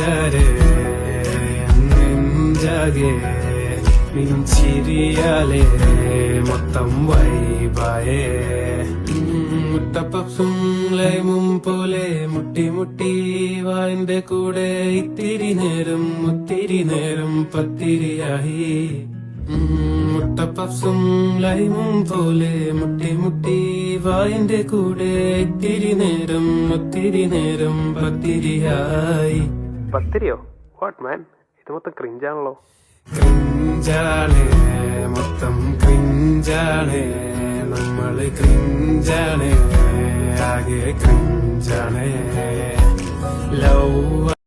ക്രിഞ്ചാരെ നെഞ്ചാകെ ചിരിയാലേ മൊത്തം വൈബായേ മുട്ടപ്പപ്സും ലൈമും പോലെ മുട്ടി മുട്ടി വാന്റെ കൂടെ ഇത്തിരി നേരം പത്തിരിയായി മുട്ടപ്പപ്സും ലൈമും പോലെ മുട്ടി മുട്ടി വാന്റെ കൂടെ ഇത്തിരി നേരം പത്തിരിയായി. പത്തിരിയോ? വാട്ട് മാൻ, ഇത് മൊത്തം ക്രിഞ്ചാണല്ലോ. ക്രിഞ്ചാണേ മൊത്തം ക്രിഞ്ചാണേ, നമ്മള് ക്രിഞ്ചാണേ, ആകെ ക്രിഞ്ചാണേ. ലവ്